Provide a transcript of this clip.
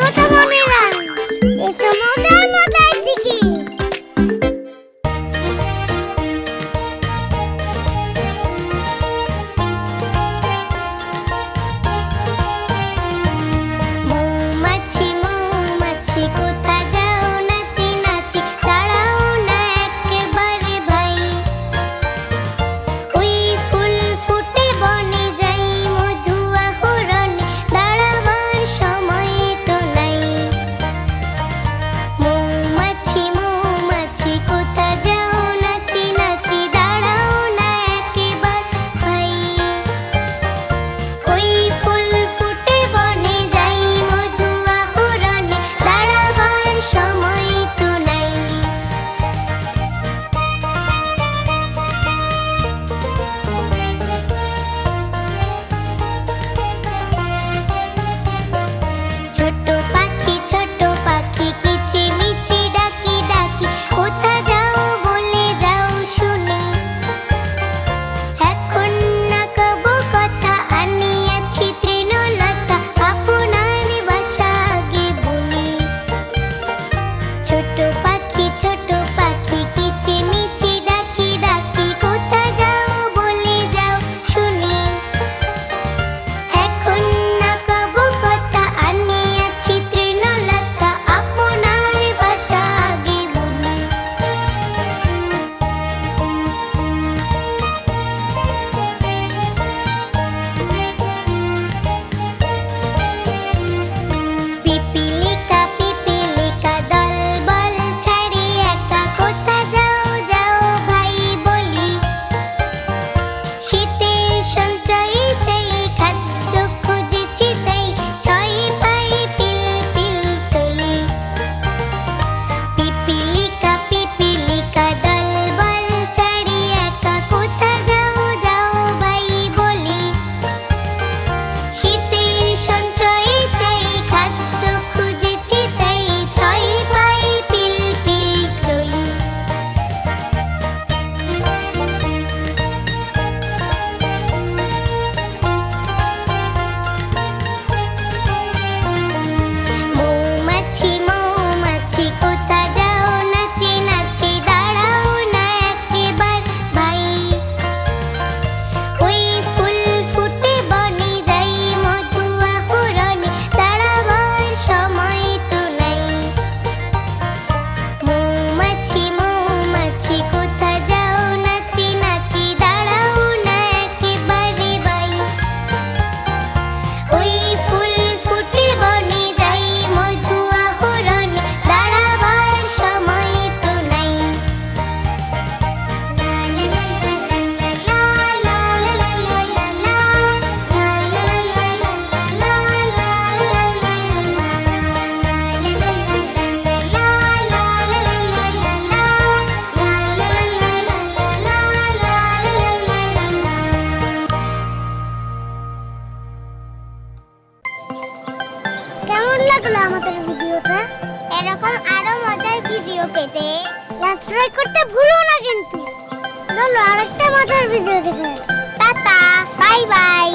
স্বাগত মনিরা, এসো মজার মজার শিখি। মৌমাছি মৌমাছি কোথা যাও নাচি নাচি, দাঁড়াও না একেবারে ভাই। ওই ফুল ফুটে বনে যাই, মধু আহরণে দাঁড়াবার সময় তো নাই। মৌমাছি মৌমাছি কোথা যাও নাচি নাচি, দাঁড়াও না একেবারে ভাই। ওই ফুল ফুটে বনে যাই, মধু আহরণে দাঁড়াবার সময় তো নাই। ছোট পাখি কিচিমিচি ডাকি ডাকি, কোথা যাও বলে যাও শুনি। এখন না কব কথা, আনিয়াছি তৃণলতা, আপনার বাসা আগে বলি। ছোট পাখি কিচিমিচি ডাকি ডাকি, কোথা যাও বলে যাও শুনি। এখন না কব কথা, আনিয়াছি তৃণলতা, আপনার বাসা আগে বলি। পিপিলিকা পিপিলিকা দলবল ছাড়ি একা, কোথা যাও যাও ভাই বলি। শীতের সঞ্চয়ে চাই, খাদ্য খুঁজেছি তাই, ছয় পায়ে পিল পিল চলি। পিপিলিকা পিপিলিকা দলবল ছাড়ি একা, কোথা যাও যাও ভাই বলি। শীতের সঞ্চয়ে চাই, খাদ্য খুঁজেছি তাই, ছয় পায়ে পিল পিল চলি। মৌমাছি মৌমাছি কোথা যাও নাচি নাচি, দাঁড়াও না একেবার ভাই। ওই ফুল ফুটে বনে যাই, মধু আহরণে দাঁড়াবার সময় তো নাই। মৌমাছি মৌমাছি কোথা যাও নাচি নাচি, দাঁড়াও না একেবারে ভাই। ওই ফুল ফুটে বনে যাই, মধু আহরণে দাঁড়াবার সময় তো নাই। কেমন লাগলো আমাদের ভিডিওটা? এরকম আরো মজার ভিডিও পেতে সাবস্ক্রাইব করতে ভুলো না কিন্তু। চলো আরেকটা মজার ভিডিও দেখে আসি। Tata, bye bye.